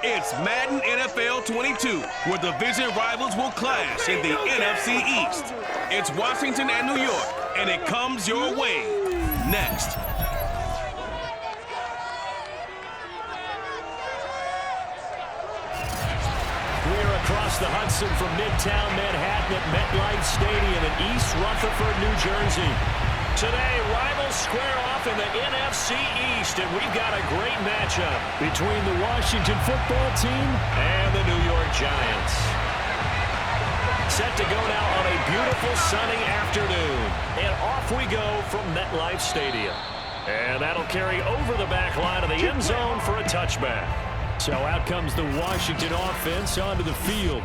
It's Madden NFL 22, where division rivals will clash in the NFC East. It's Washington and New York, and it comes your way next. We're across the Hudson from Midtown Manhattan at MetLife Stadium in East Rutherford, New Jersey. Today, rivals square off in the NFC East, and we've got a great matchup between the Washington football team and the New York Giants. Set to go now on a beautiful sunny afternoon, and off we go from MetLife Stadium. And that'll carry over the back line of the end zone for a touchback. So out comes the Washington offense onto the field.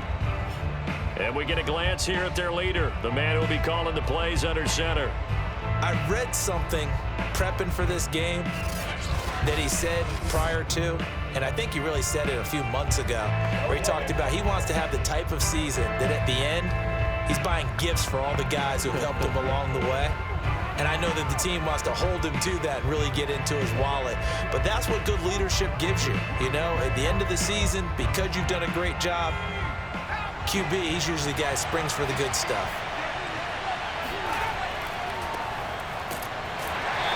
And we get a glance here at their leader, the man who will be calling the plays under center. I read something prepping for this game that he said prior to, and I think he really said it a few months ago, where he talked about he wants to have the type of season that at the end, he's buying gifts for all the guys who have helped him along the way. And I know that the team wants to hold him to that and really get into his wallet. But that's what good leadership gives you. You know, at the end of the season, because you've done a great job, QB, he's usually the guy who springs for the good stuff.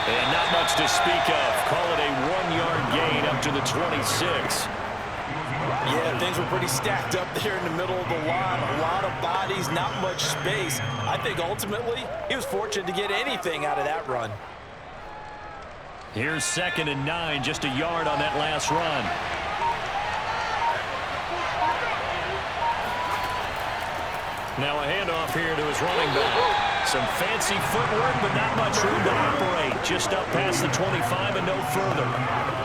And not much to speak of. Call it a 1-yard gain up to the 26. Yeah, things were pretty stacked up there in the middle of the line. A lot of bodies, not much space. I think ultimately he was fortunate to get anything out of that run. Here's 2nd and 9, just a yard on that last run. Now a handoff here to his running back. Some fancy footwork, but not much room to operate. Just up past the 25 and no further.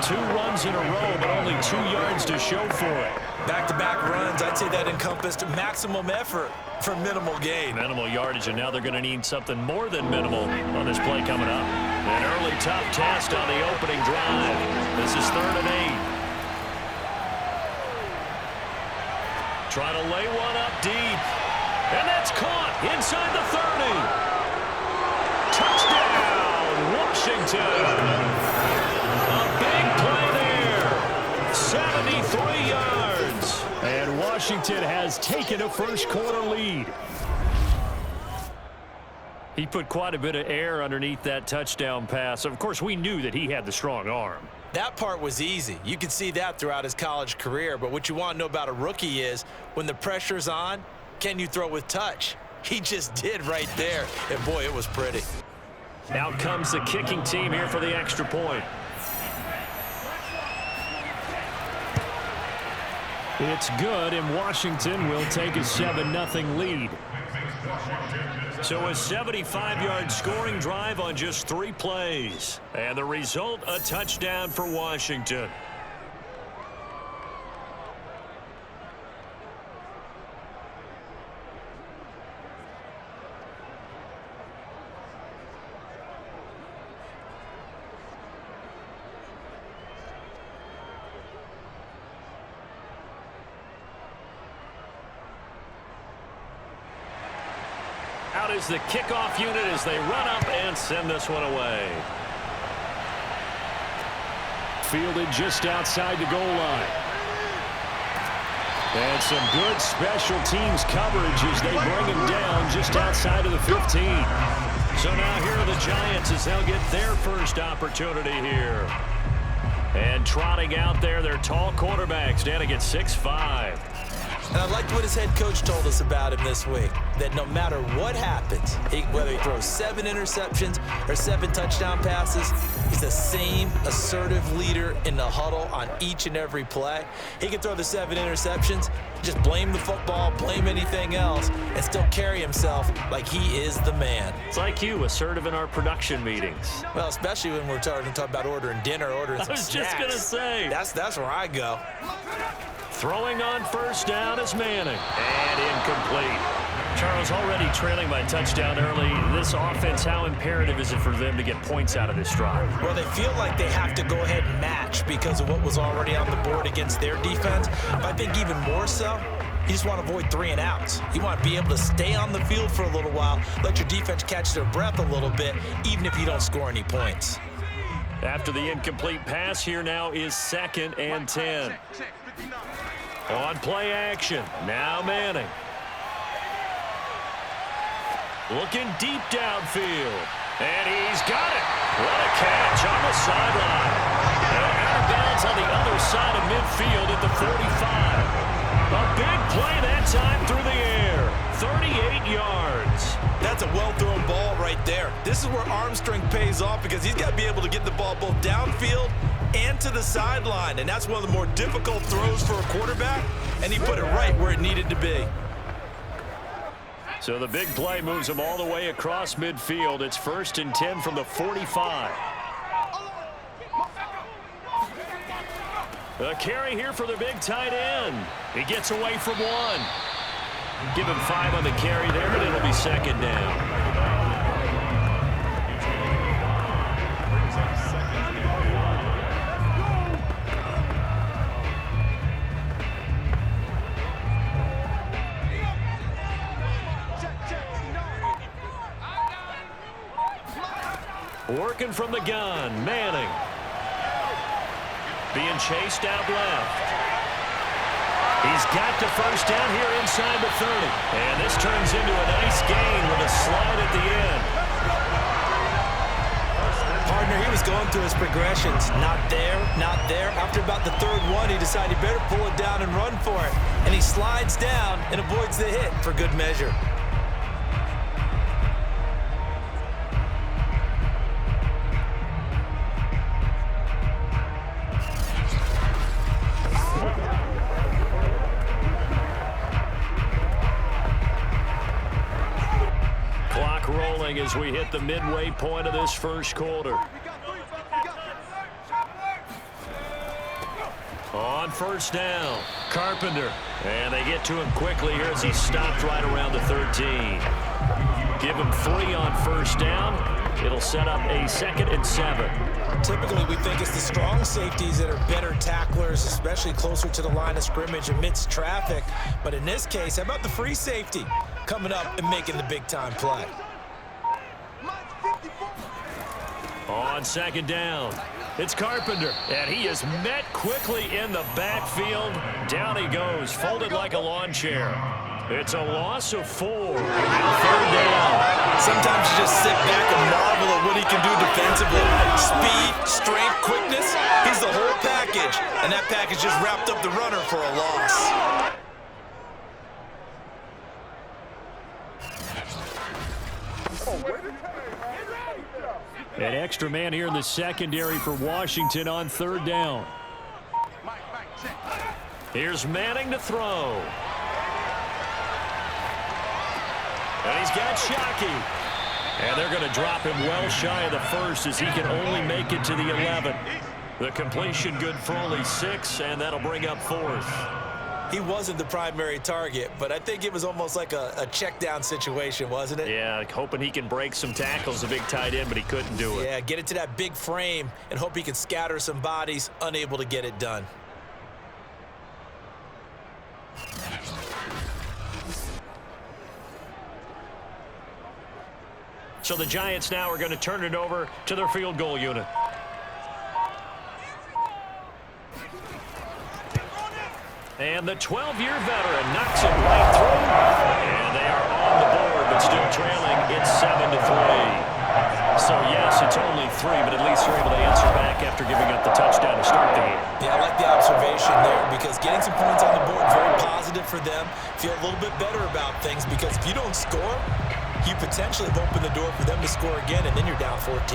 2 runs in a row, but only 2 yards to show for it. Back-to-back runs, I'd say that encompassed maximum effort for minimal gain. Minimal yardage, and now they're going to need something more than minimal on this play coming up. An early tough test on the opening drive. This is 3rd and 8. Trying to lay one up deep. And that's caught inside the 30. Touchdown, Washington. A big play there. 73 yards. And Washington has taken a first-quarter lead. He put quite a bit of air underneath that touchdown pass. Of course, we knew that he had the strong arm. That part was easy. You could see that throughout his college career. But what you want to know about a rookie is when the pressure's on, can you throw with touch? He just did right there. And, boy, it was pretty. Out comes the kicking team here for the extra point. It's good, and Washington will take a 7-0 lead. So a 75-yard scoring drive on just 3 plays. And the result, a touchdown for Washington. Out is the kickoff unit as they run up and send this one away. Fielded just outside the goal line. And some good special teams coverage as they bring him down just outside of the 15. So now here are the Giants as they'll get their first opportunity here. And trotting out there, their tall quarterback standing at 6'5". And I liked what his head coach told us about him this week, that no matter what happens, whether he throws 7 interceptions or 7 touchdown passes, he's the same assertive leader in the huddle on each and every play. He can throw the 7 interceptions, just blame the football, blame anything else, and still carry himself like he is the man. It's like you, assertive in our production meetings. Well, especially when we're talking about ordering dinner, ordering some snacks. I was just going to say. That's where I go. Throwing on first down is Manning. And incomplete. Charles, already trailing by touchdown early. This offense, how imperative is it for them to get points out of this drive? Well, they feel like they have to go ahead and match because of what was already on the board against their defense. But I think even more so, you just want to avoid 3 and outs. You want to be able to stay on the field for a little while, let your defense catch their breath a little bit, even if you don't score any points. After the incomplete pass, here now is 2nd and 10. On play action, now Manning. Looking deep downfield. And he's got it. What a catch on the sideline. And out of bounds on the other side of midfield at the 45. A big play that time through the air. 38 yards. That's a well-thrown ball right there. This is where arm strength pays off because he's got to be able to get the ball both downfield and to the sideline. And that's one of the more difficult throws for a quarterback. And he put it right where it needed to be. So the big play moves him all the way across midfield. It's 1st and 10 from the 45. A carry here for the big tight end. He gets away from one. Give him 5 on the carry there, and it'll be 2nd down. Working from the gun, Manning. Being chased out left. He's got to 1st down here inside the 30. And this turns into a nice gain with a slide at the end. Partner, he was going through his progressions. Not there, not there. After about the 3rd one, he decided he better pull it down and run for it. And he slides down and avoids the hit for good measure. As we hit the midway point of this 1st quarter. On 1st down, Carpenter. And they get to him quickly here as he stopped right around the 13. Give him 3 on 1st down. It'll set up a 2nd and 7. Typically, we think it's the strong safeties that are better tacklers, especially closer to the line of scrimmage amidst traffic. But in this case, how about the free safety coming up and making the big-time play? On 2nd down, it's Carpenter, and he is met quickly in the backfield. Down he goes, folded like a lawn chair. It's a loss of 4. Now 3rd down. Sometimes you just sit back and marvel at what he can do defensively. Speed, strength, quickness, he's the whole package. And that package just wrapped up the runner for a loss. An extra man here in the secondary for Washington on 3rd down. Here's Manning to throw. And he's got Shockey. And they're going to drop him well shy of the 1st as he can only make it to the 11. The completion good for only 6, and that'll bring up 4th. He wasn't the primary target, but I think it was almost like a check down situation, wasn't it? Yeah, hoping he can break some tackles, a big tight end, but he couldn't do it. Yeah, get it to that big frame and hope he can scatter some bodies, unable to get it done. So the Giants now are going to turn it over to their field goal unit. And the 12-year veteran knocks it right through. And they are on the board, but still trailing. It's 7-3. So, yes, it's only 3, but at least they're able to answer back after giving up the touchdown to start the game. Yeah, I like the observation there because getting some points on the board, very positive for them. Feel a little bit better about things because if you don't score, you potentially have opened the door for them to score again, and then you're down 14.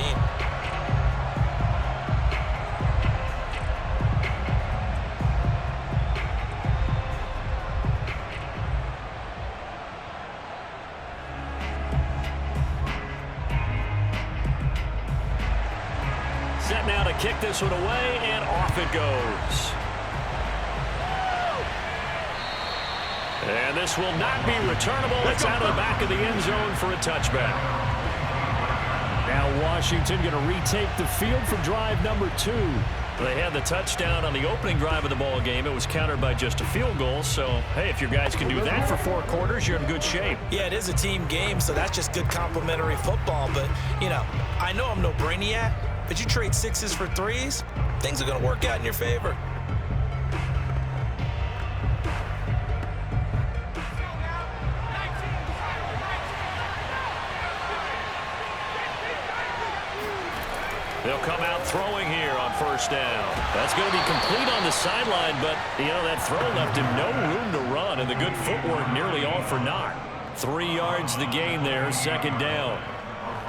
Set now to kick this one away, and off it goes. And this will not be returnable. It's out of the back of the end zone for a touchback. Now Washington going to retake the field for drive number 2. They had the touchdown on the opening drive of the ball game. It was countered by just a field goal. So, hey, if your guys can do that for 4 quarters, you're in good shape. Yeah, it is a team game, so that's just good complimentary football. But, you know, I know I'm no brainiac, but you trade 6s for 3s, things are going to work out in your favor. They'll come out throwing here on first down. That's going to be complete on the sideline, but, that throw left him no room to run, and the good footwork nearly all for naught. 3 yards the gain there, second down.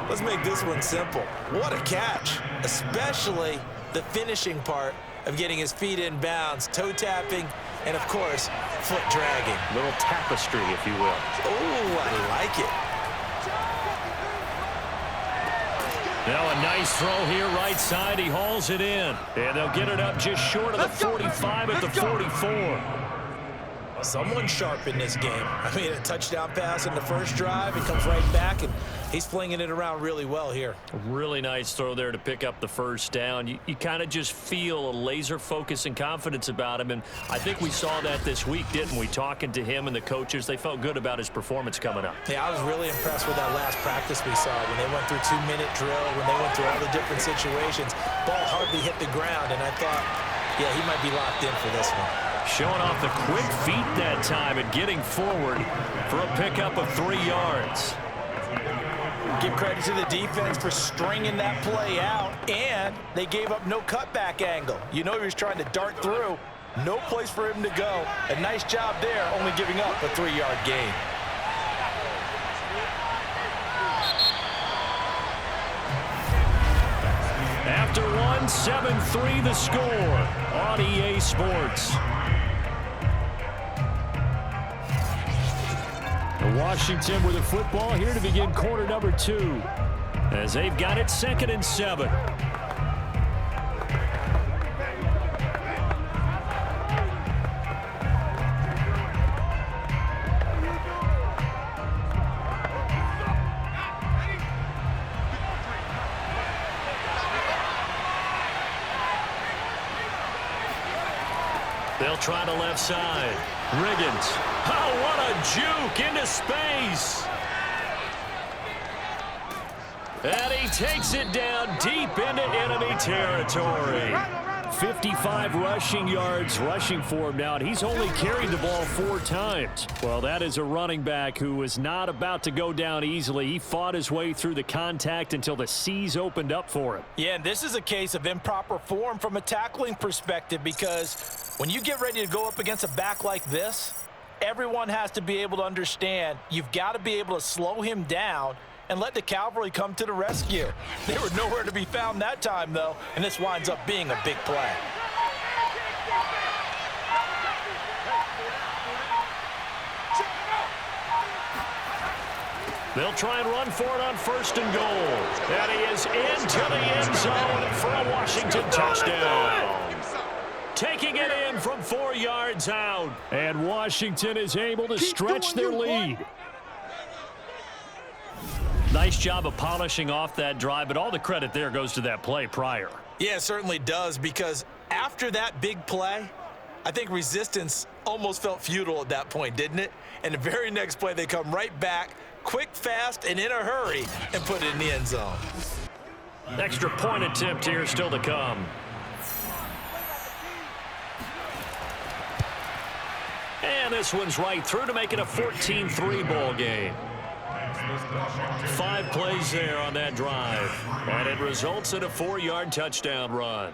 Let's make this one simple. What a catch, especially the finishing part of getting his feet in bounds, toe tapping, and, of course, foot dragging. Little tapestry, if you will. Oh, I like it. Now a nice throw here right side. He hauls it in. And they'll get it up just short of the 45 at the 44. Someone sharp in this game. I mean, a touchdown pass in the first drive. He comes right back, and he's flinging it around really well here. A really nice throw there to pick up the first down. You kind of just feel a laser focus and confidence about him, and I think we saw that this week, didn't we? Talking to him and the coaches, they felt good about his performance coming up. Yeah, I was really impressed with that last practice we saw when they went through 2-minute drill, when they went through all the different situations. Ball hardly hit the ground, and I thought, yeah, he might be locked in for this one. Showing off the quick feet that time and getting forward for a pickup of 3 yards. Give credit to the defense for stringing that play out, and they gave up no cutback angle. He was trying to dart through. No place for him to go. A nice job there, only giving up a 3-yard gain. After one, 7-3 the score on EA Sports. Washington with the football here to begin quarter number 2 as they've got it 2nd and 7. They'll try the left side. Riggins. Oh, what a juke into space. And he takes it down deep into enemy territory. 55 rushing yards rushing for him now, and he's only carried the ball 4 times. Well, that is a running back who was not about to go down easily. He fought his way through the contact until the seas opened up for him. Yeah, and this is a case of improper form from a tackling perspective, because when you get ready to go up against a back like this, everyone has to be able to understand you've got to be able to slow him down and let the cavalry come to the rescue. They were nowhere to be found that time, though, and this winds up being a big play. They'll try and run for it on 1st and goal. And he is into the end zone for a Washington touchdown. Taking it in from 4 yards out. And Washington is able to stretch their lead. Nice job of polishing off that drive, but all the credit there goes to that play prior. Yeah, it certainly does, because after that big play, I think resistance almost felt futile at that point, didn't it? And the very next play, they come right back, quick, fast, and in a hurry, and put it in the end zone. Extra point attempt here still to come. And this one's right through to make it a 14-3 ball game. 5 plays there on that drive, and it results in a 4-yard touchdown run.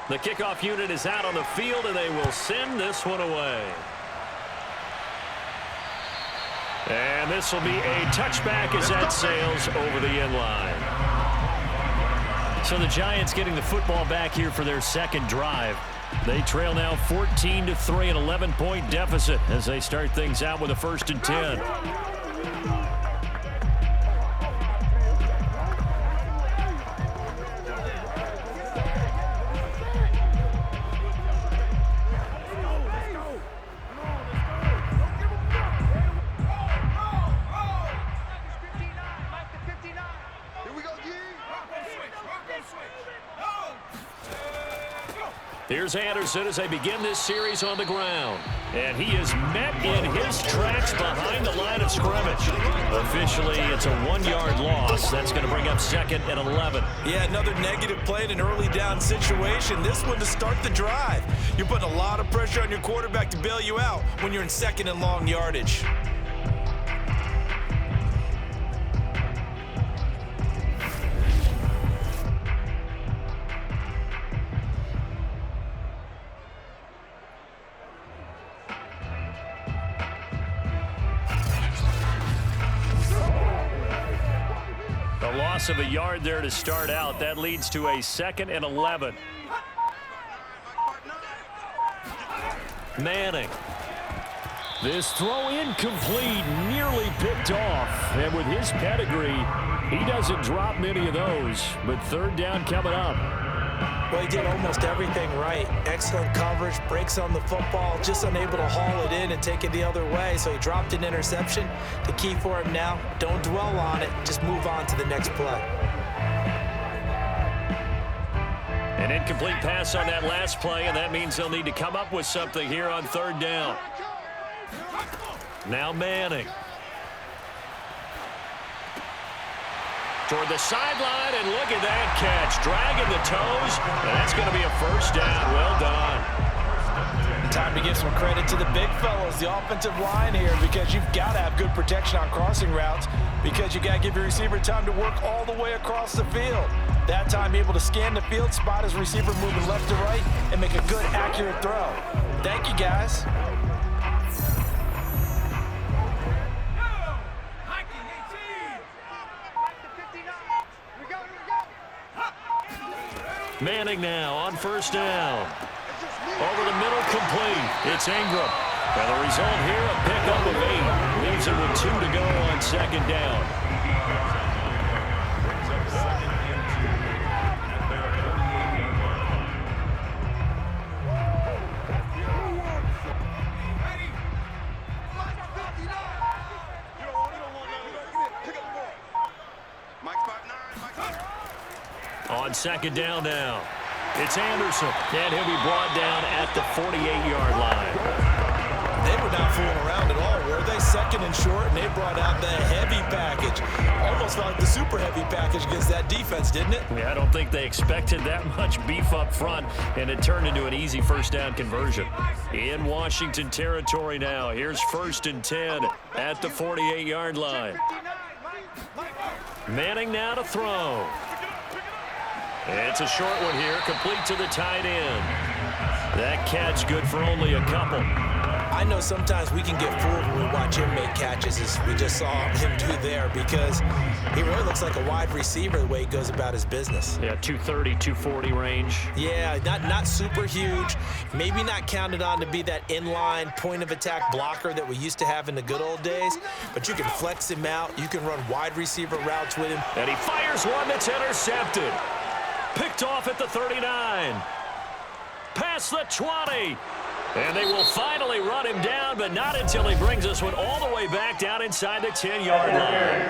The kickoff unit is out on the field, and they will send this one away. And this will be a touchback as that sails over the end line. So the Giants getting the football back here for their second drive. They trail now 14-3, an 11-point deficit as they start things out with a 1st and 10. Here's Anderson as they begin this series on the ground. And he is met in his tracks behind the line of scrimmage. Officially, it's a 1-yard loss. That's going to bring up 2nd and 11. Yeah, another negative play in an early down situation. This one to start the drive. You're putting a lot of pressure on your quarterback to bail you out when you're in 2nd and long yardage. Loss of a yard there to start out. That leads to a 2nd and 11. Manning. This throw incomplete, nearly picked off. And with his pedigree, he doesn't drop many of those. But 3rd down coming up. Well, he did almost everything right. Excellent coverage, breaks on the football, just unable to haul it in and take it the other way. So he dropped an interception. The key for him now, don't dwell on it. Just move on to the next play. An incomplete pass on that last play, and that means they'll need to come up with something here on 3rd down. Now Manning. Toward the sideline, and look at that catch. Dragging the toes, and that's going to be a 1st down. Well done. Time to give some credit to the big fellas, the offensive line here, because you've got to have good protection on crossing routes, because you got to give your receiver time to work all the way across the field. That time able to scan the field, spot his receiver moving left to right, and make a good, accurate throw. Thank you, guys. Manning now on 1st down. Over the middle, complete. It's Ingram. And the result here, a pickup of 8. Leaves it with 2 to go on 2nd down. On 2nd down now, it's Anderson, and he'll be brought down at the 48-yard line. They were not fooling around at all, were they? 2nd and short, and they brought out the heavy package. Almost felt like the super heavy package against that defense, didn't it? Yeah, I don't think they expected that much beef up front, and it turned into an easy 1st down conversion. In Washington territory now, here's 1st and 10 at the 48-yard line. Manning now to throw. It's a short one here, complete to the tight end. That catch good for only a couple. I know sometimes we can get fooled when we watch him make catches, as we just saw him do there, because he really looks like a wide receiver the way he goes about his business. Yeah, 230, 240 range. Yeah, not super huge. Maybe not counted on to be that inline point-of-attack blocker that we used to have in the good old days, but you can flex him out. You can run wide receiver routes with him. And he fires one that's intercepted. Picked off at the 39. Past the 20. And they will finally run him down, but not until he brings us one all the way back down inside the 10-yard line.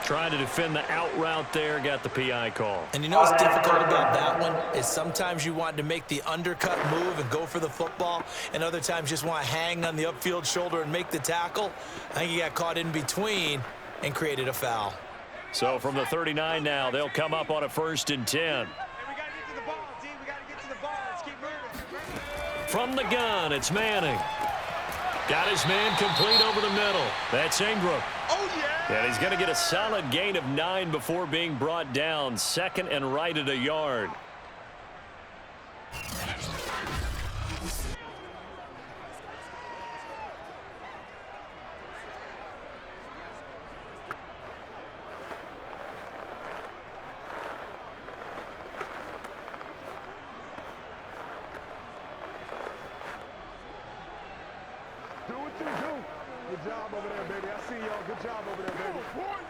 Trying to defend the out route there, got the PI call. And you know what's difficult about that one is sometimes you want to make the undercut move and go for the football, and other times just want to hang on the upfield shoulder and make the tackle. I think he got caught in between and created a foul. So from the 39 now, they'll come up on a 1st and 10. From the gun, it's Manning. Got his man complete over the middle. That's Ingram. Oh, yeah. And he's going to get a solid gain of 9 before being brought down. 2nd and right at a yard. Good job over there, baby. I see y'all. Good job over there, baby. Come on,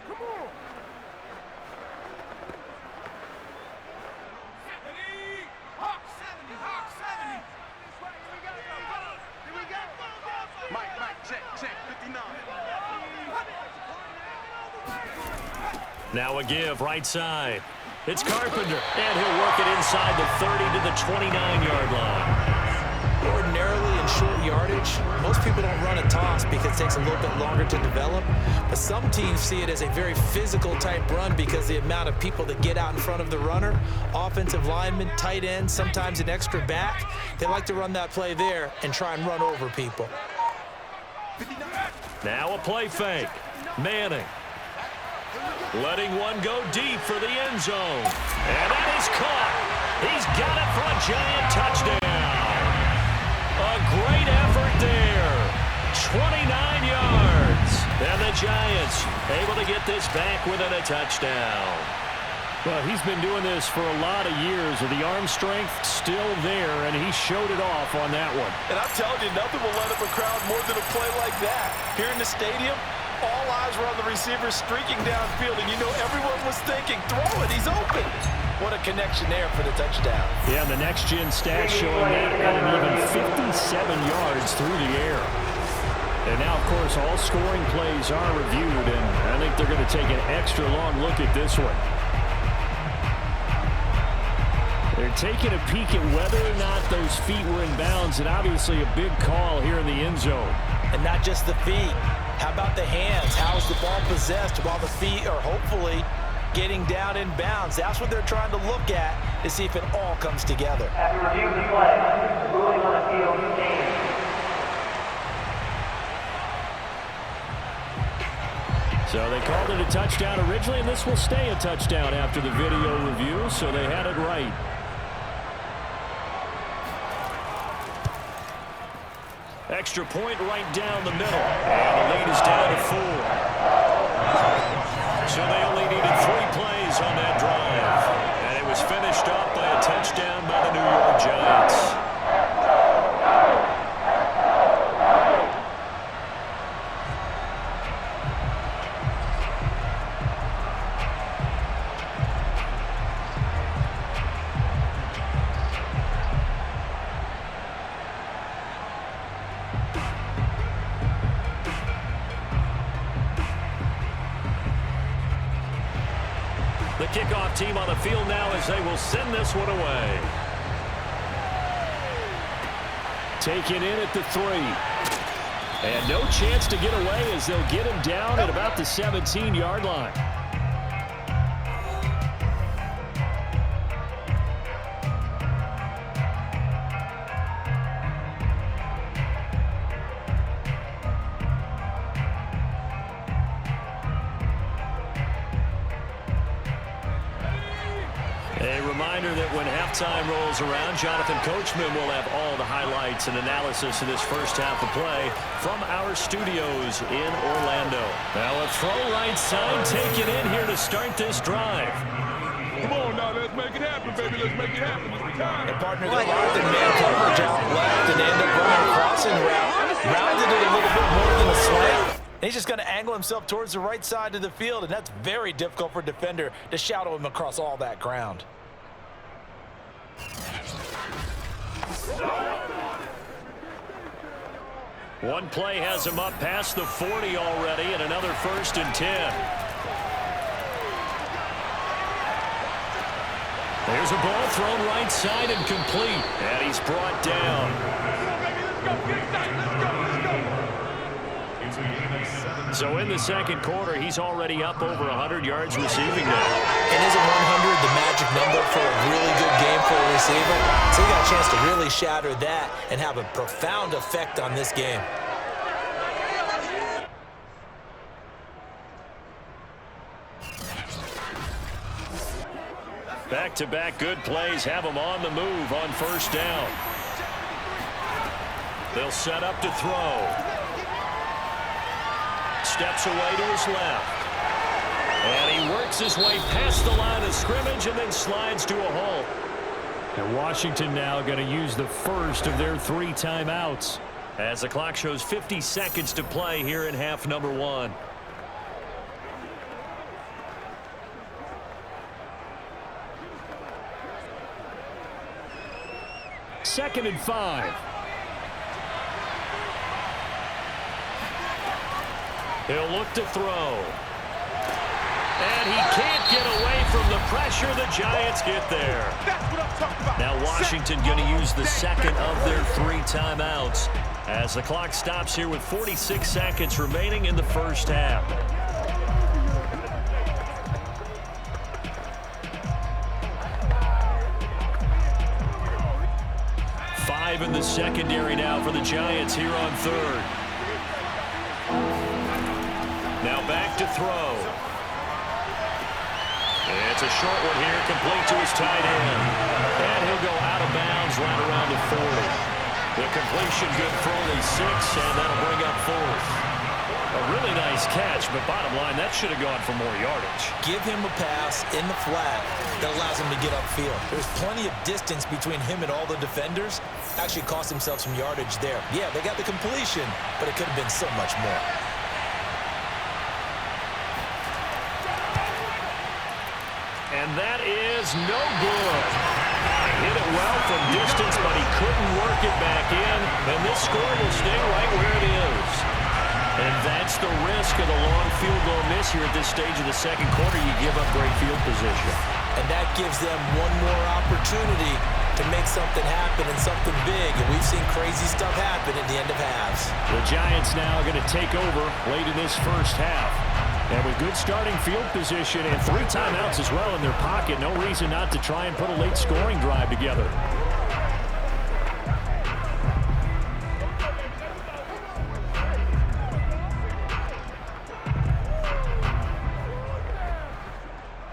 come on. Hawk 70, Hawk 70. Here we go. Mike, check, 59. Now a give right side. It's Carpenter, and he'll work it inside the 30 to the 29-yard line. Ordinarily in short yardage, most people don't run a toss because it takes a little bit longer to develop. But some teams see it as a very physical type run because the amount of people that get out in front of the runner, offensive linemen, tight ends, sometimes an extra back, they like to run that play there and try and run over people. Now a play fake. Manning. Letting one go deep for the end zone. And that is caught. He's got it for a Giant touchdown. A great effort there. 29 yards. And the Giants able to get this back within a touchdown. Well, he's been doing this for a lot of years, with the arm strength still there, and he showed it off on that one. And I'm telling you, nothing will let up a crowd more than a play like that. Here in the stadium, all eyes were on the receiver streaking downfield, and you know everyone was thinking, throw it, he's open. What a connection there for the touchdown. Yeah, the next-gen stats showing that at an even 57 yards through the air. And now, of course, all scoring plays are reviewed, and I think they're going to take an extra long look at this one. They're taking a peek at whether or not those feet were in bounds, and obviously a big call here in the end zone. And not just the feet. How about the hands? How is the ball possessed while the feet are hopefully getting down in bounds? That's what they're trying to look at to see if it all comes together. After reviewing the play, ruling on the field game. So they called it a touchdown originally, and this will stay a touchdown after the video review, so they had it right. Extra point right down the middle. And the lead is down to 4. So they only needed 3 plays on that drive. And it was finished off by a touchdown by the New York Giants. The kickoff team on the field now as they will send this one away. Taken in at the 3. And no chance to get away as they'll get him down at about the 17-yard line. That when halftime rolls around, Jonathan Coachman will have all the highlights and analysis of this first half of play from our studios in Orlando. Now a throw right side taken in here to start this drive. Come on now, let's make it happen, baby. Let's make it happen. It's time. And partner, they locked in man coverage out left and end up running a crossing route. Rounded it a little bit more than a slant. And he's just going to angle himself towards the right side of the field, and that's very difficult for a defender to shadow him across all that ground. One play has him up past the 40 already, and another 1st and 10. There's a ball thrown right side and complete, and he's brought down. So in the second quarter, he's already up over 100 yards receiving now. And isn't 100 the magic number for a really good game for a receiver? So he got a chance to really shatter that and have a profound effect on this game. Back-to-back good plays have him on the move on 1st down. They'll set up to throw. Steps away to his left. And he works his way past the line of scrimmage and then slides to a halt. And Washington now going to use the first of their 3 timeouts. As the clock shows 50 seconds to play here in half number 1. Second and 5. He'll look to throw. And he can't get away from the pressure. The Giants get there. Now Washington going to use the second of their 3 timeouts as the clock stops here with 46 seconds remaining in the first half. In the secondary now for the Giants here on third. Now back to throw. It's a short one here, complete to his tight end. And he'll go out of bounds right around the 40. The completion good for only 6, and that'll bring up fourth. A really nice catch, but bottom line, that should have gone for more yardage. Give him a pass in the flat that allows him to get upfield. There's plenty of distance between him and all the defenders. Actually cost himself some yardage there. Yeah, they got the completion, but it could have been so much more. And that is no good. Hit it well from distance, but he couldn't work it back in. And this score will stay right where it is. And that's the risk of the long field goal miss here at this stage of the second quarter. You give up great field position. And that gives them one more opportunity to make something happen and something big. And we've seen crazy stuff happen at the end of halves. The Giants now going to take over late in this first half. And with good starting field position and 3 timeouts as well in their pocket, no reason not to try and put a late scoring drive together.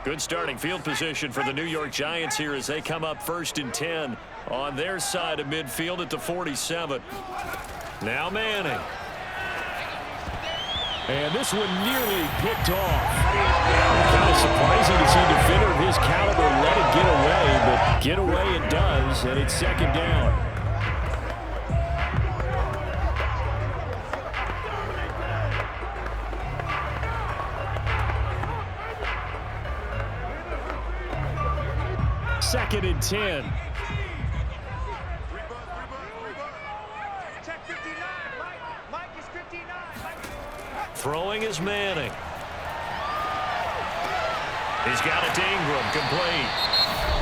Good starting field position for the New York Giants here as they come up 1st and 10 on their side of midfield at the 47. Now Manning. And this one nearly picked off. Kind of surprising to see a defender of his caliber let it get away, but get away it does, and it's 2nd down. Second and 10. Throwing is Manning. He's got it to Ingram, complete.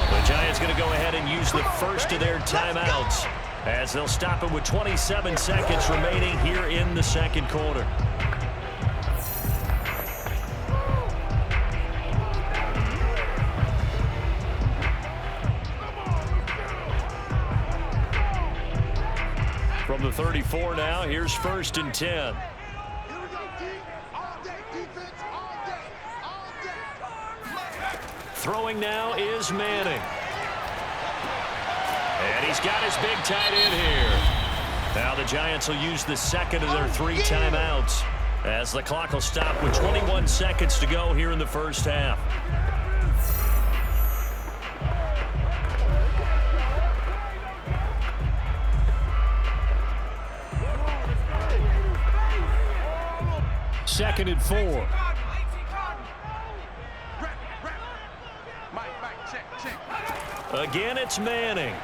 The Giants going to go ahead and use the first of their timeouts as they'll stop it with 27 seconds remaining here in the second quarter. From the 34 now, here's 1st and 10. Throwing now is Manning. And he's got his big tight end here. Now the Giants will use the second of their 3 timeouts as the clock will stop with 21 seconds to go here in the first half. Second and 4. Again, it's Manning.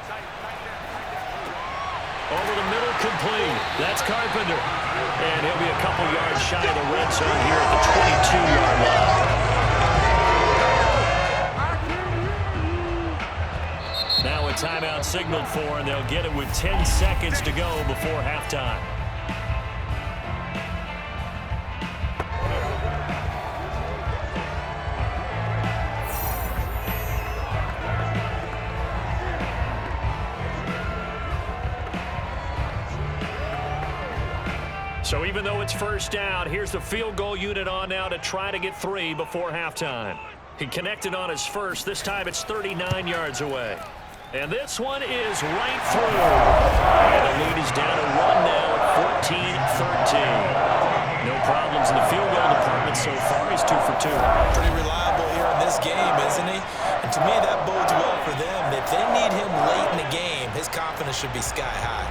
Over the middle, complete. That's Carpenter. And he'll be a couple yards shy of the red zone here at the 22-yard line. Now a timeout signaled for, and they'll get it with 10 seconds to go before halftime. So even though it's first down, here's the field goal unit on now to try to get 3 before halftime. He connected on his first. This time it's 39 yards away. And this one is right through. And the lead is down to 1 now at 14-13. No problems in the field goal department so far. He's 2 for 2. Pretty reliable here in this game, isn't he? And to me, that bodes well for them. If they need him late in the game, his confidence should be sky high.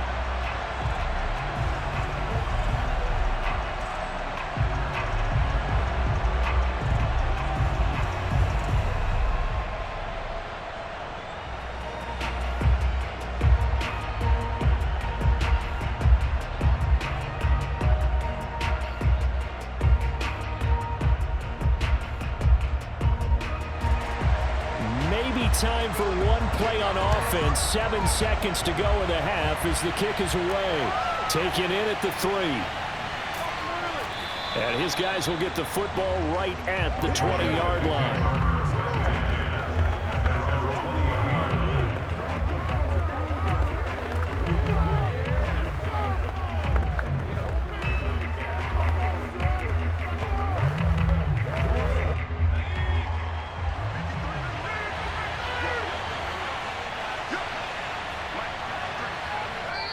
time for one play on offense. 7 seconds to go in the half as the kick is away. Taken in at the 3. And his guys will get the football right at the 20-yard line.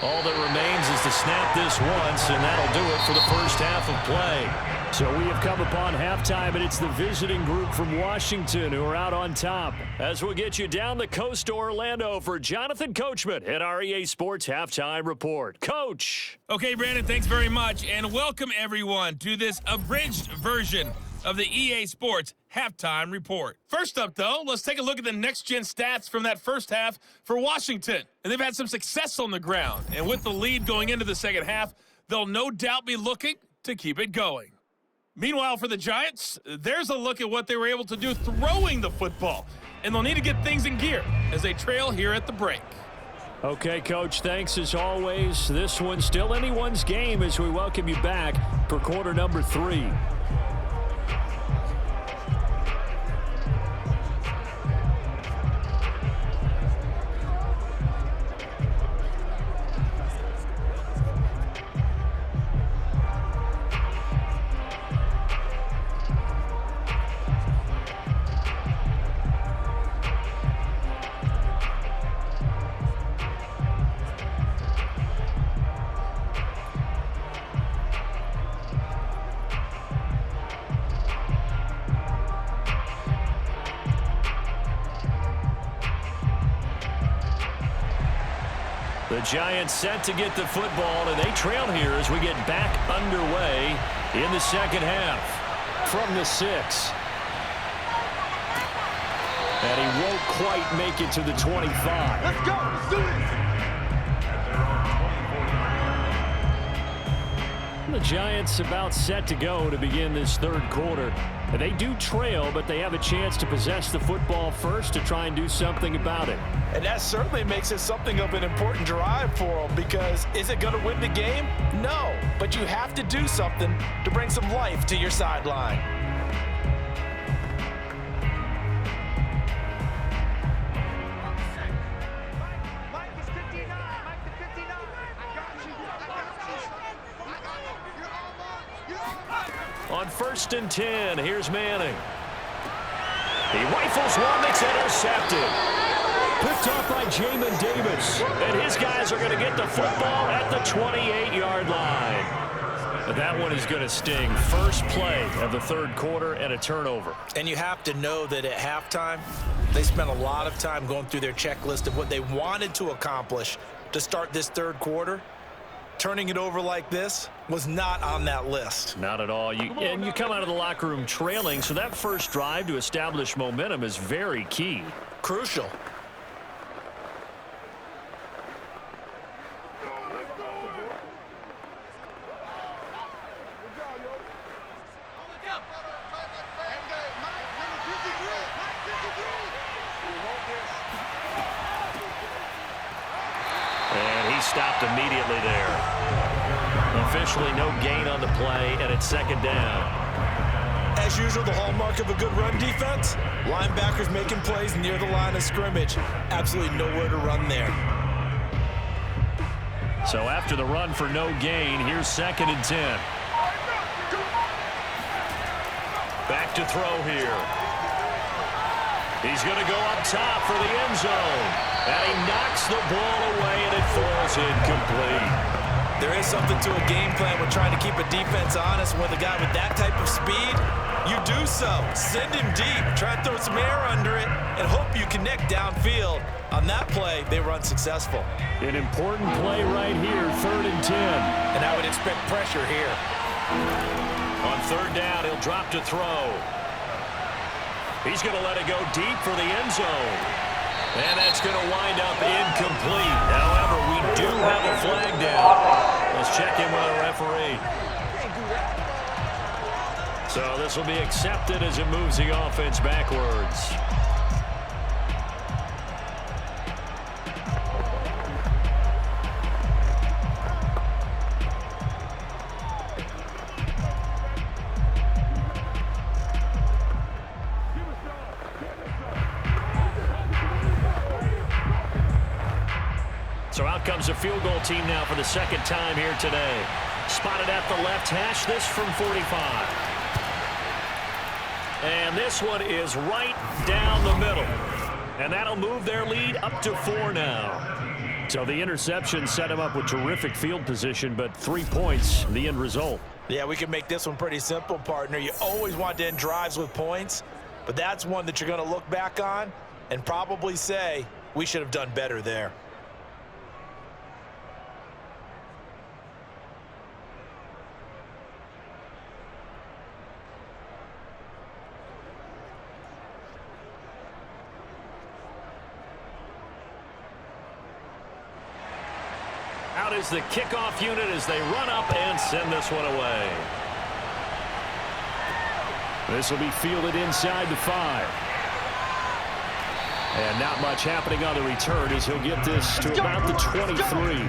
All that remains is to snap this once, and that'll do it for the first half of play. So we have come upon halftime, and it's the visiting group from Washington who are out on top. As we'll get you down the coast to Orlando for Jonathan Coachman at our EA Sports Halftime Report. Coach! Okay, Brandon, thanks very much, and welcome everyone to this abridged version of the EA Sports Halftime Report. First up, though, let's take a look at the next-gen stats from that first half for Washington. And they've had some success on the ground. And with the lead going into the second half, they'll no doubt be looking to keep it going. Meanwhile, for the Giants, there's a look at what they were able to do throwing the football. And they'll need to get things in gear as they trail here at the break. Okay, Coach, thanks as always. This one's still anyone's game as we welcome you back for quarter number 3. The Giants set to get the football, and they trail here as we get back underway in the second half. From the 6. And he won't quite make it to the 25. Let's go. Let's do this. The Giants about set to go to begin this third quarter. They do trail, but they have a chance to possess the football first to try and do something about it. And that certainly makes it something of an important drive for them, because is it going to win the game? No, but you have to do something to bring some life to your sideline. On 1st and 10, here's Manning. He rifles one that's intercepted. Picked off by Jamin Davis. And his guys are going to get the football at the 28-yard line. But that one is going to sting. First play of the third quarter and a turnover. And you have to know that at halftime, they spent a lot of time going through their checklist of what they wanted to accomplish to start this third quarter. Turning it over like this was not on that list. Not at all. And you come out of the locker room trailing, so that first drive to establish momentum is very key. Crucial. And he stopped immediately there. Officially no gain on the play, and it's second down. As usual, the hallmark of a good run defense, linebackers making plays near the line of scrimmage. Absolutely nowhere to run there. So after the run for no gain, here's 2nd and 10. Back to throw here. He's going to go up top for the end zone. And he knocks the ball away, and it falls incomplete. There is something to a game plan with trying to keep a defense honest. With a guy with that type of speed, you do so. Send him deep. Try and throw some air under it and hope you connect downfield. On that play, they were unsuccessful. An important play right here, 3rd and 10. And I would expect pressure here. On 3rd down, he'll drop to throw. He's going to let it go deep for the end zone. And that's going to wind up incomplete. However, we do have a flag down. Let's check in with our referee. So this will be accepted as it moves the offense backwards. Out comes a field goal team now for the second time here today. Spotted at the left hash, this from 45. And this one is right down the middle. And that'll move their lead up to 4 now. So the interception set him up with terrific field position, but 3 points, the end result. Yeah, we can make this one pretty simple, partner. You always want to end drives with points, but that's one that you're going to look back on and probably say, we should have done better there. Out is the kickoff unit as they run up and send this one away. This will be fielded inside the 5. And not much happening on the return as he'll get this to about the 23.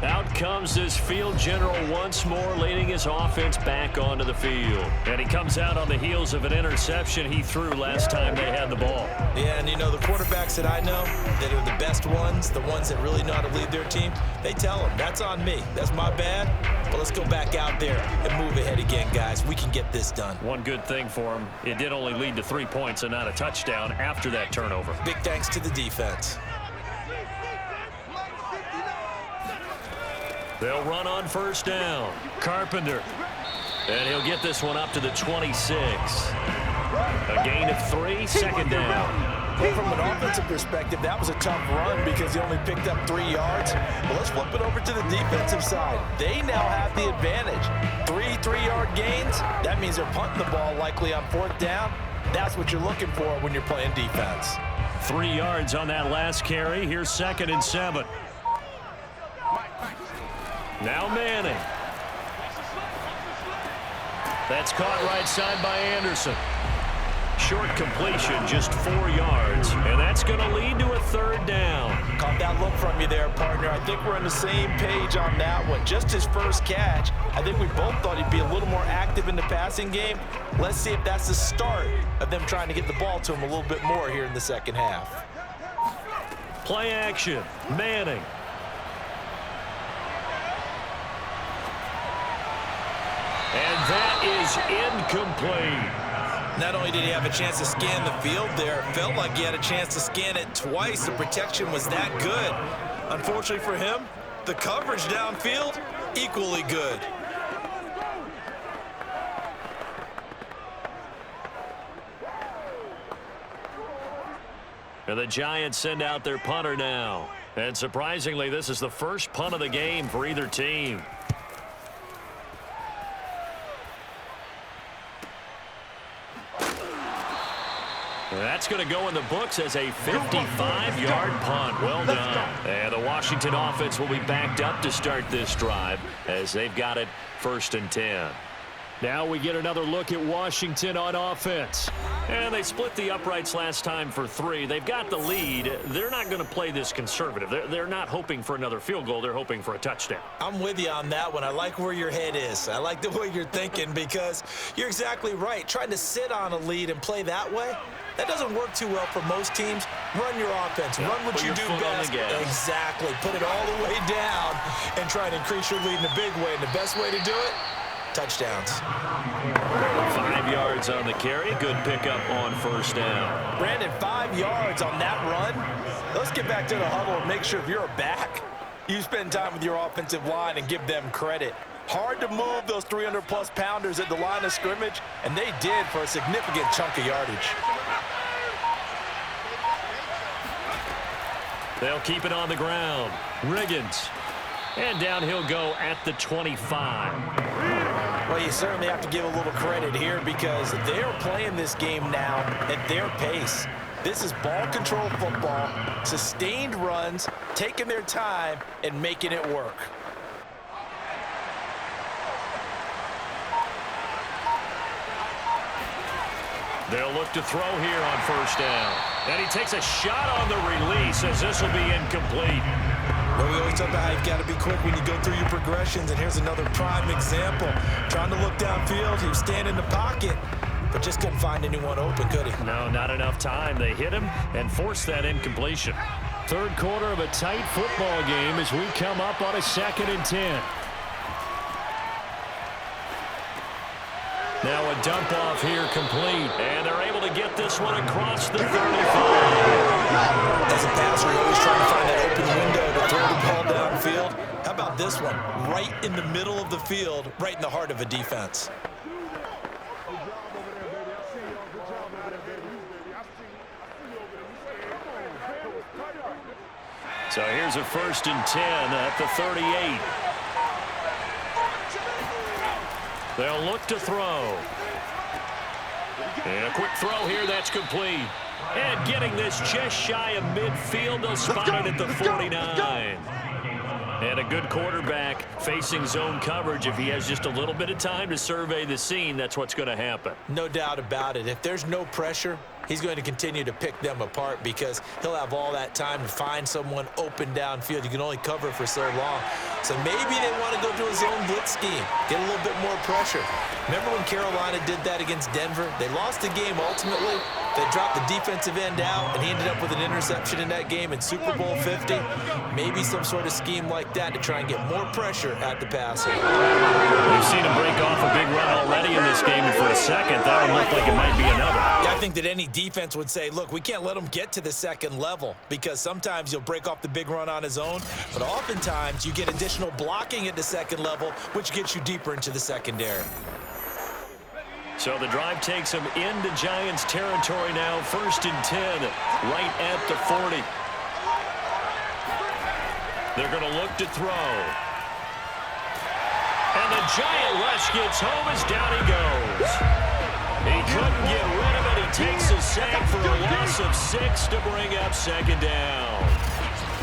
Out comes this field general once more, leading his offense back onto the field. And he comes out on the heels of an interception he threw last time they had the ball. Yeah, and you know, the quarterbacks that I know that are the best ones, the ones that really know how to lead their team, they tell them, that's on me. That's my bad. But let's go back out there and move ahead again, guys. We can get this done. One good thing for him, it did only lead to 3 points and not a touchdown after that turnover. Big thanks to the defense. They'll run on first down. Carpenter. And he'll get this one up to the 26. A gain of 3, second down. Well, from an offensive perspective, that was a tough run because he only picked up 3 yards. But let's flip it over to the defensive side. They now have the advantage. 3 3-yard gains. That means they're punting the ball likely on 4th down. That's what you're looking for when you're playing defense. 3 yards on that last carry. Here's 2nd and 7. Now Manning. That's caught right side by Anderson. Short completion, just 4 yards, and that's going to lead to a 3rd down. Caught that look from you there, partner. I think we're on the same page on that one. Just his first catch. I think we both thought he'd be a little more active in the passing game. Let's see if that's the start of them trying to get the ball to him a little bit more here in the second half. Play action. Manning. And that is incomplete. Not only did he have a chance to scan the field there, it felt like he had a chance to scan it twice. The protection was that good. Unfortunately for him, the coverage downfield, equally good. And the Giants send out their punter now. And surprisingly, this is the first punt of the game for either team. That's going to go in the books as a 55-yard punt. Well done. And the Washington offense will be backed up to start this drive as they've got it 1st and 10. Now we get another look at Washington on offense. And they split the uprights last time for 3. They've got the lead. They're not going to play this conservative. They're not hoping for another field goal. They're hoping for a touchdown. I'm with you on that one. I like where your head is. I like the way you're thinking because you're exactly right. Trying to sit on a lead and play that way, that doesn't work too well for most teams. Run your offense. Run what you do best. Exactly. Put it all the way down and try to increase your lead in a big way. And the best way to do it, touchdowns. 5 yards on the carry. Good pickup on first down. Brandon, 5 yards on that run. Let's get back to the huddle and make sure if you're a back, you spend time with your offensive line and give them credit. Hard to move those 300-plus pounders at the line of scrimmage, and they did for a significant chunk of yardage. They'll keep it on the ground. Riggins. And down he'll go at the 25. Well, you certainly have to give a little credit here because they're playing this game now at their pace. This is ball control football, sustained runs, taking their time and making it work. They'll look to throw here on first down. And he takes a shot on the release as this will be incomplete. Well, we always talk about how you've got to be quick when you go through your progressions, and here's another prime example. Trying to look downfield, he was standing in the pocket, but just couldn't find anyone open, could he? No, not enough time. They hit him and forced that incompletion. Third quarter of a tight football game as we come up on a 2nd and 10. Now a dump off here complete, and they're able to get this one across the 35. As a passer, you're always trying to find that open window to throw the ball downfield. How about this one? Right in the middle of the field, right in the heart of a defense. So here's a 1st and 10 at the 38. They'll look to throw. And a quick throw here, that's complete. And getting this just shy of midfield, they'll spot it at the 49. And a good quarterback facing zone coverage. If he has just a little bit of time to survey the scene, that's what's going to happen. No doubt about it. If there's no pressure, he's going to continue to pick them apart because he'll have all that time to find someone open downfield. You can only cover for so long. So maybe they want to go to a zone blitz scheme, get a little bit more pressure. Remember when Carolina did that against Denver? They lost the game ultimately. They dropped the defensive end out, and he ended up with an interception in that game in Super Bowl 50. Maybe some sort of scheme like that to try and get more pressure at the passer. We've seen him break off a big run already in this game, and for a second, that one looked like it might be another. Yeah, I think that any defense would say, look, we can't let him get to the 2nd level because sometimes you'll break off the big run on his own, but oftentimes you get additional blocking at the 2nd level, which gets you deeper into the secondary. So the drive takes them into Giants territory now. 1st and 10, right at the 40. They're going to look to throw. And the Giant rush gets home as down he goes. He couldn't get rid of it. He takes a sack for a loss of 6 to bring up 2nd down.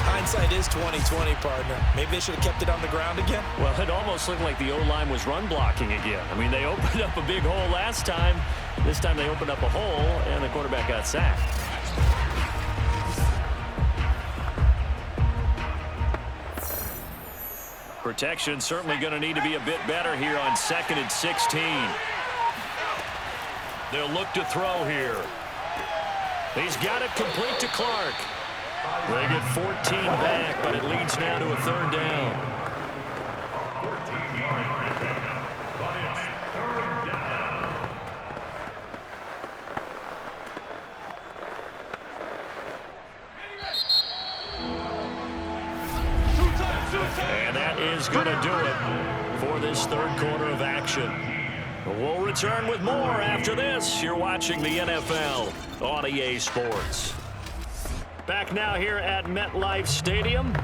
Hindsight is 20/20, partner. Maybe they should have kept it on the ground again. Well, it almost looked like the O-line was run blocking again. I mean, they opened up a big hole last time. This time they opened up a hole, and the quarterback got sacked. Protection certainly going to need to be a bit better here on 2nd and 16. They'll look to throw here. He's got it complete to Clark. They get 14 back, but it leads now to a 3rd down. And that is going to do it for this 3rd quarter of action. We'll return with more after this. You're watching the NFL on EA Sports. Back now here at MetLife Stadium.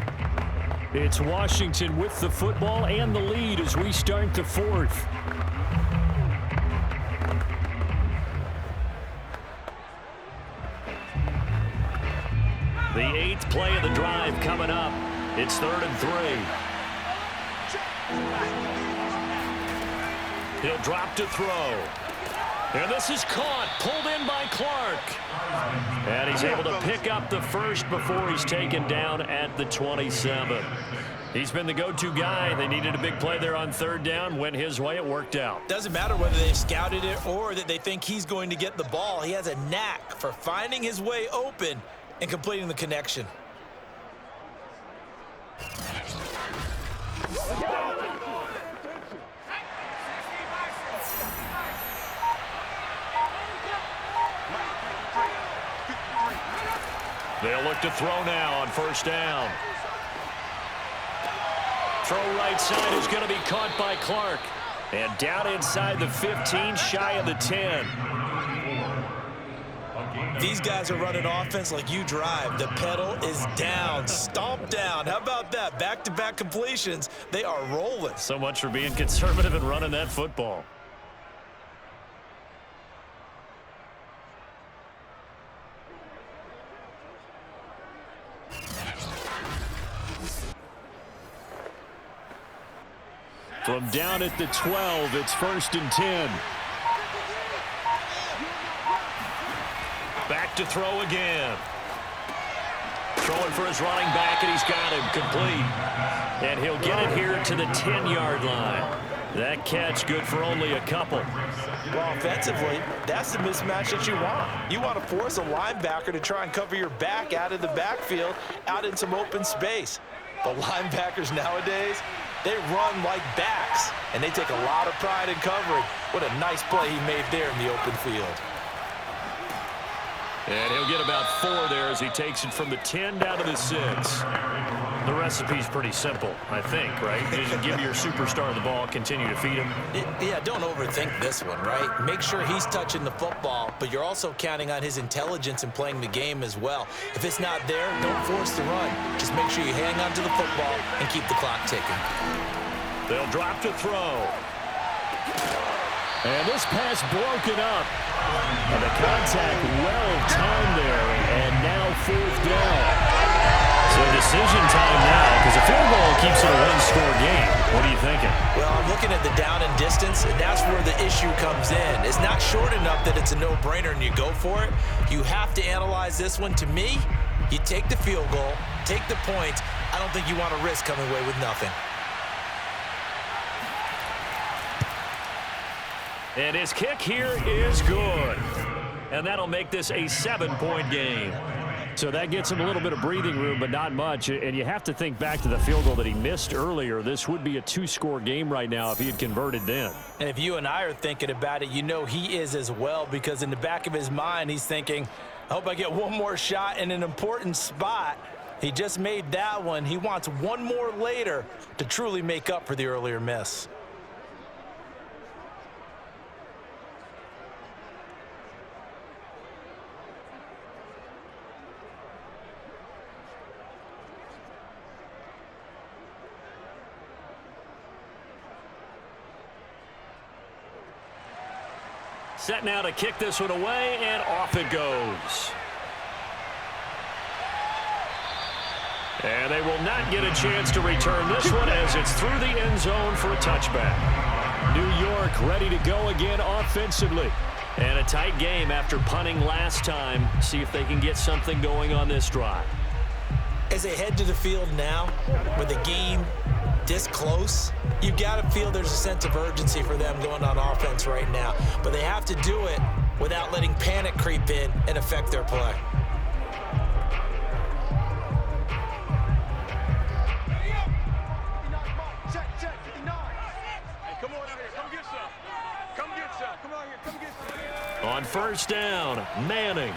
It's Washington with the football and the lead as we start the 4th. The 8th play of the drive coming up. It's 3rd and 3. He'll drop to throw. And this is caught, pulled in by Clark. And he's able to pick up the 1st before he's taken down at the 27. He's been the go-to guy. They needed a big play there on 3rd down. Went his way. It worked out. Doesn't matter whether they've scouted it or that they think he's going to get the ball. He has a knack for finding his way open and completing the connection. They'll look to throw now on 1st down. Throw right side is going to be caught by Clark. And down inside the 15, shy of the 10. These guys are running offense like you drive. The pedal is down, stomp down. How about that? Back-to-back completions. They are rolling. So much for being conservative and running that football. From down at the 12, it's 1st and 10. Back to throw again. Throwing for his running back, and he's got him complete. And he'll get it here to the 10-yard line. That catch good for only a couple. Well, offensively, that's the mismatch that you want. You want to force a linebacker to try and cover your back out of the backfield, out in some open space. The linebackers nowadays, they run like backs, and they take a lot of pride in covering. What a nice play he made there in the open field. And he'll get about 4 there as he takes it from the 10 down to the 6. The recipe's pretty simple, I think, right? Just give your superstar the ball, continue to feed him. Yeah, don't overthink this one, right? Make sure he's touching the football, but you're also counting on his intelligence in playing the game as well. If it's not there, don't force the run. Just make sure you hang on to the football and keep the clock ticking. They'll drop to throw. And this pass broken up. And the contact well timed there, and now 4th down. So decision time now, because a field goal keeps it a one-score game. What are you thinking? Well, I'm looking at the down and distance, and that's where the issue comes in. It's not short enough that it's a no-brainer and you go for it. You have to analyze this one. To me, you take the field goal, take the points. I don't think you want to risk coming away with nothing. And his kick here is good. And that'll make this a 7-point game. So that gets him a little bit of breathing room, but not much. And you have to think back to the field goal that he missed earlier. This would be a 2-score game right now if he had converted then. And if you and I are thinking about it, you know he is as well, because in the back of his mind, he's thinking, I hope I get one more shot in an important spot. He just made that one. He wants one more later to truly make up for the earlier miss. Set now to kick this one away, and off it goes. And they will not get a chance to return this one as it's through the end zone for a touchback. New York ready to go again offensively. And a tight game after punting last time. See if they can get something going on this drive. As they head to the field now, with the game this close, you've got to feel there's a sense of urgency for them going on offense right now. But they have to do it without letting panic creep in and affect their play. On 1st down, Manning.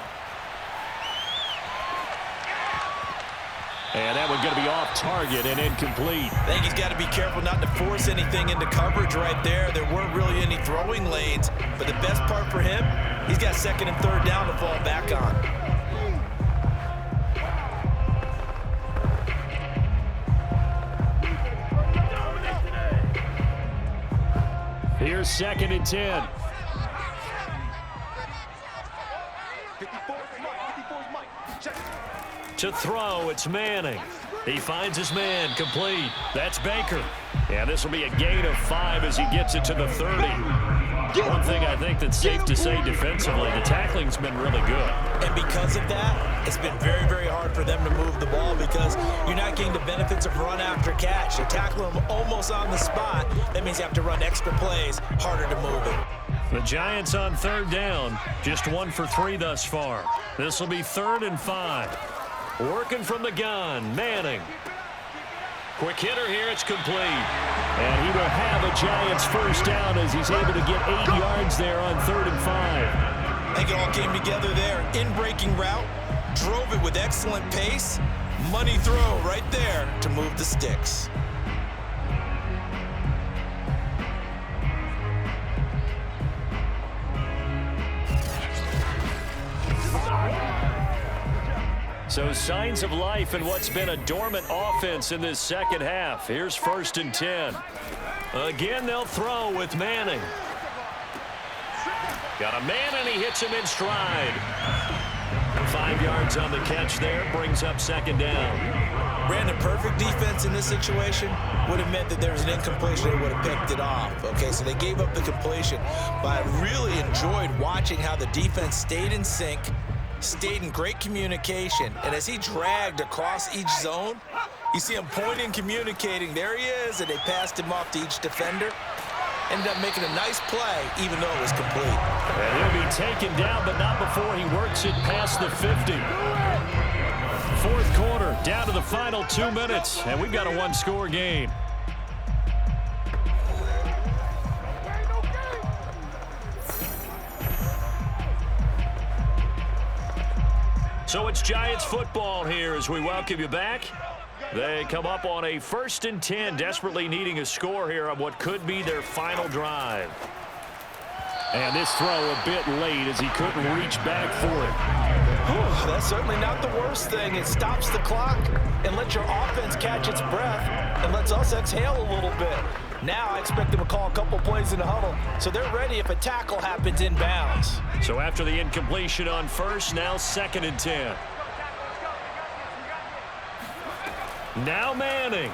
And that one going to be off target and incomplete. I think he's got to be careful not to force anything into coverage right there. There weren't really any throwing lanes, but the best part for him, he's got 2nd and 3rd down to fall back on. Here's 2nd and 10. To throw, it's Manning. He finds his man, complete. That's Baker. Yeah, this will be a gain of 5 as he gets it to the 30. One thing I think that's safe to say defensively, the tackling's been really good. And because of that, it's been very, very hard for them to move the ball because you're not getting the benefits of run after catch. You tackle them almost on the spot. That means you have to run extra plays, harder to move it. The Giants on 3rd down, just 1 for 3 thus far. This will be 3rd and 5. Working from the gun, Manning. Quick hitter here, it's complete. And he will have a Giants 1st down as he's able to get 8 yards there on 3rd and 5. I think it all came together there. In-breaking route, drove it with excellent pace. Money throw right there to move the sticks. So signs of life in what's been a dormant offense in this 2nd half. Here's 1st and 10. Again, they'll throw with Manning. Got a man, and he hits him in stride. 5 yards on the catch there, brings up 2nd down. Brandon, perfect defense in this situation would have meant that there was an incompletion and would have picked it off. Okay, so they gave up the completion. But I really enjoyed watching how the defense stayed in sync, stayed in great communication, and as he dragged across each zone, you see him pointing, communicating. There he is, and they passed him off to each defender. ended up making a nice play, even though it was complete. And he'll be taken down, but not before he works it past the 50. Fourth quarter, down to the final 2 minutes, and we've got a one-score game. So it's Giants football here as we welcome you back. They come up on a 1st and 10, desperately needing a score here on what could be their final drive. And this throw a bit late as he couldn't reach back for it. Whew, that's certainly not the worst thing. It stops the clock and lets your offense catch its breath and lets us exhale a little bit. Now I expect them to call a couple plays in the huddle, so they're ready if a tackle happens inbounds. So after the incompletion on first, now 2nd and 10. Now Manning.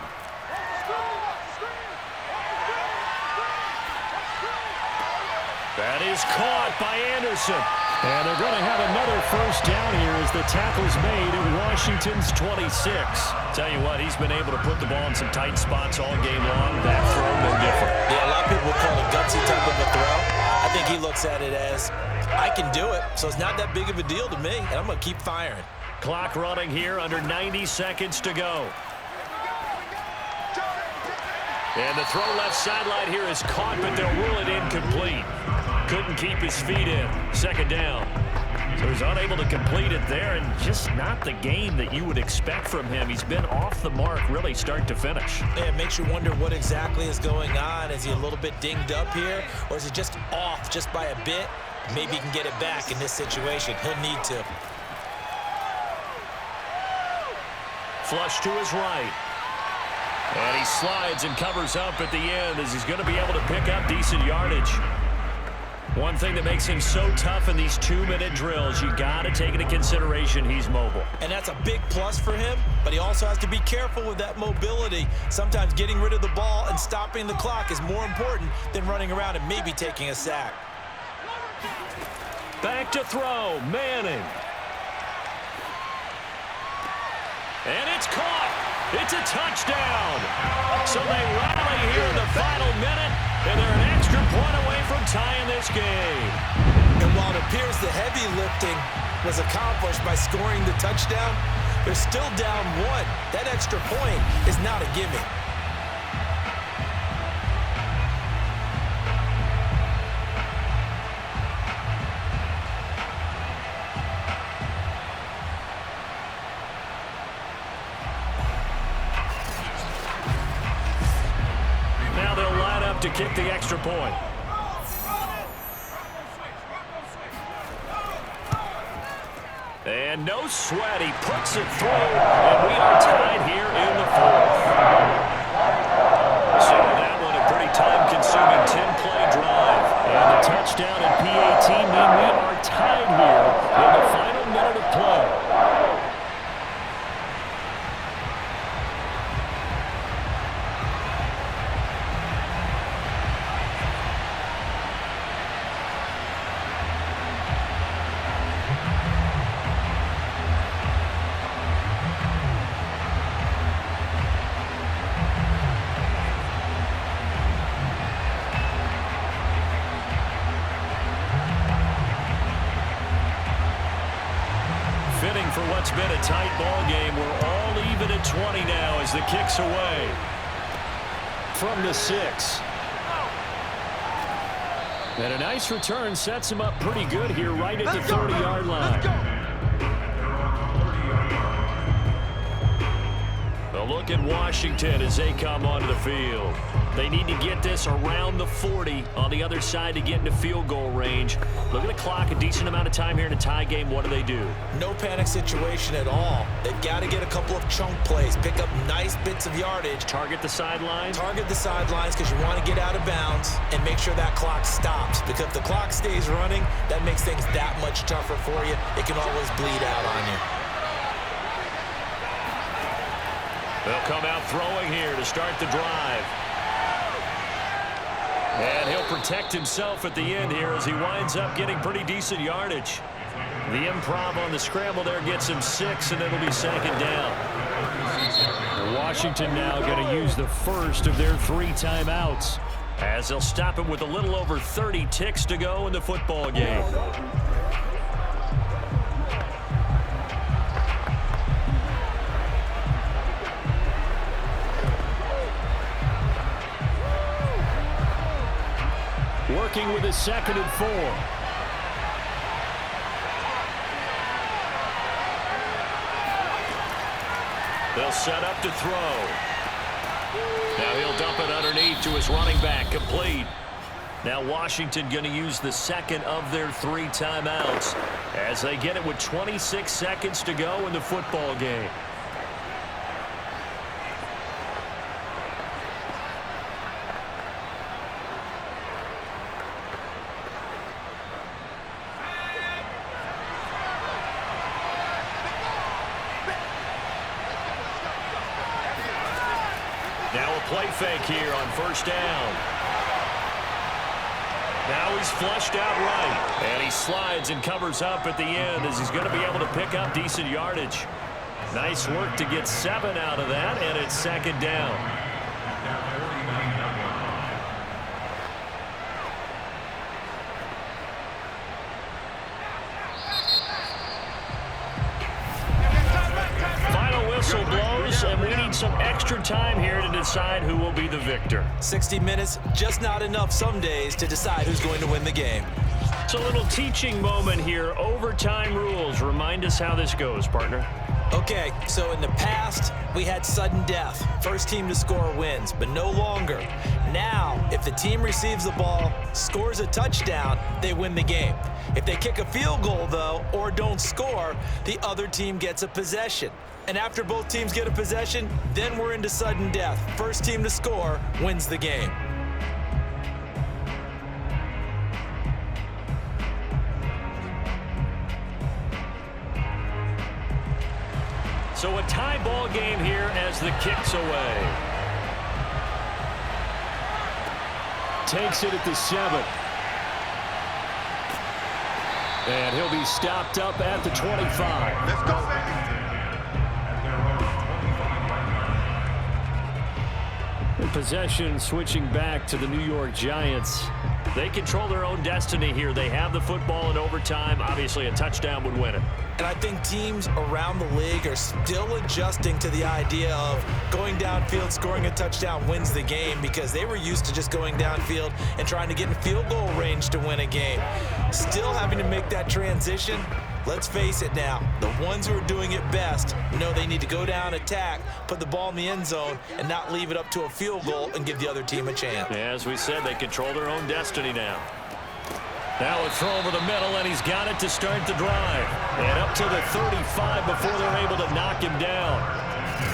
That is caught by Anderson. And they're going to have another first down here as the tackle's made at Washington's 26. Tell you what, he's been able to put the ball in some tight spots all game long. That throw, no different. Yeah, a lot of people would call it a gutsy type of a throw. I think he looks at it as, I can do it, so it's not that big of a deal to me, and I'm going to keep firing. Clock running here, under 90 seconds to go. And the throw left sideline here is caught, but they'll rule it incomplete. Couldn't keep his feet in. 2nd down. So he's unable to complete it there, and just not the game that you would expect from him. He's been off the mark really start to finish. Yeah, it makes you wonder what exactly is going on. Is he a little bit dinged up here, or is it just off just by a bit? Maybe he can get it back in this situation. He'll need to. Flush to his right. And he slides and covers up at the end as he's going to be able to pick up decent yardage. One thing that makes him so tough in these 2-minute drills, you got to take into consideration he's mobile. And that's a big plus for him, but he also has to be careful with that mobility. Sometimes getting rid of the ball and stopping the clock is more important than running around and maybe taking a sack. Back to throw, Manning. And it's caught. It's a touchdown. So they rally here in the final minute, and they're an extra point away from tying this game. And while it appears the heavy lifting was accomplished by scoring the touchdown, they're still down 1. That extra point is not a gimme. To kick the extra point. And no sweat, he puts it through, and we are tied here in the 4th. So that one a pretty time-consuming 10-play drive. And the touchdown and PAT mean we are tied here in the final minute of play. For what's been a tight ball game, we're all even at 20 now as the kick's away. From the 6. And a nice return sets him up pretty good here right at the 30-yard line. A look at Washington as they come onto the field. They need to get this around the 40 on the other side to get into field goal range. Look at the clock, a decent amount of time here in a tie game. What do? No panic situation at all. They've got to get a couple of chunk plays, pick up nice bits of yardage. Target the sidelines? Target the sidelines because you want to get out of bounds and make sure that clock stops. Because if the clock stays running, that makes things that much tougher for you. It can always bleed out on you. They'll come out throwing here to start the drive. And he'll protect himself at the end here as he winds up getting pretty decent yardage. The improv on the scramble there gets him 6, and it'll be 2nd down. Washington now going to use the first of their 3 timeouts. as they'll stop him with a little over 30 ticks to go in the football game. Working with a 2nd and 4. They'll set up to throw. Now he'll dump it underneath to his running back, complete. Now Washington going to use the 2nd of their 3 timeouts as they get it with 26 seconds to go in the football game. Now a play fake here on 1st down. Now he's flushed out right. And he slides and covers up at the end as he's going to be able to pick up decent yardage. Nice work to get 7 out of that, and it's 2nd down. Whistle blows, and we need some extra time here to decide who will be the victor. 60 minutes, just not enough some days to decide who's going to win the game. It's a little teaching moment here. Overtime rules. Remind us how this goes, partner. Okay, so in the past, we had sudden death. First team to score wins, but no longer. Now, if the team receives the ball, scores a touchdown, they win the game. If they kick a field goal, though, or don't score, the other team gets a possession. And after both teams get a possession, then we're into sudden death. First team to score wins the game. So a tie ball game here as the kick's away. Takes it at the 7. And he'll be stopped up at the 25. Let's go, baby. Possession switching back to the New York Giants. They control their own destiny here. They have the football in overtime. Obviously, a touchdown would win it. And I think teams around the league are still adjusting to the idea of going downfield, scoring a touchdown wins the game, because they were used to just going downfield and trying to get in field goal range to win a game. Still having to make that transition. Let's face it now, the ones who are doing it best know they need to go down, attack, put the ball in the end zone, and not leave it up to a field goal and give the other team a chance. Yeah, as we said, they control their own destiny now. Now a throw over the middle, and he's got it to start the drive. And up to the 35 before they're able to knock him down.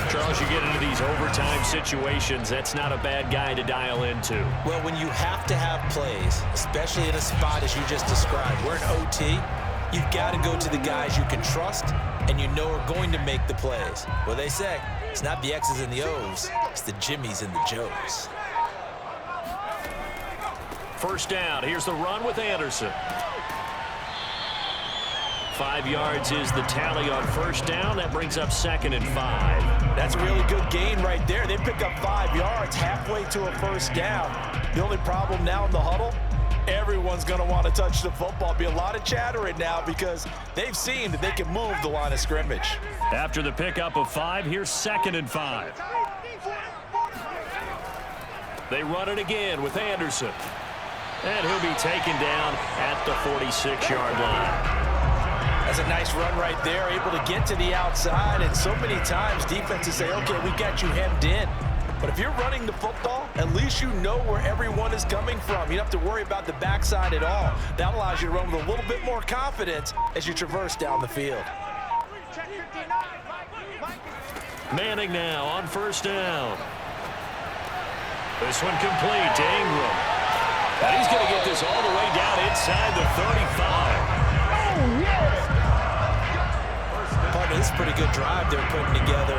Charles, you get into these overtime situations, that's not a bad guy to dial into. Well, when you have to have plays, especially in a spot as you just described, we're in OT, you've got to go to the guys you can trust and you know are going to make the plays. Well, they say it's not the X's and the O's, it's the Jimmies and the Joes. First down, here's the run with Anderson. 5 yards is the tally on first down. That brings up 2nd and 5. That's a really good gain right there. They pick up 5 yards halfway to a first down. The only problem now in the huddle, everyone's going to want to touch the football. Be a lot of chatter right now because they've seen that they can move the line of scrimmage. After the pickup of 5, here's 2nd and 5. They run it again with Anderson. And he'll be taken down at the 46-yard line. That's a nice run right there, able to get to the outside. And so many times defenses say, okay, we got you hemmed in. But if you're running the football, at least you know where everyone is coming from. You don't have to worry about the backside at all. That allows you to run with a little bit more confidence as you traverse down the field. Manning now on first down. This one complete to Ingram. And he's going to get this all the way down inside the 35. Partner, this is a pretty good drive they're putting together.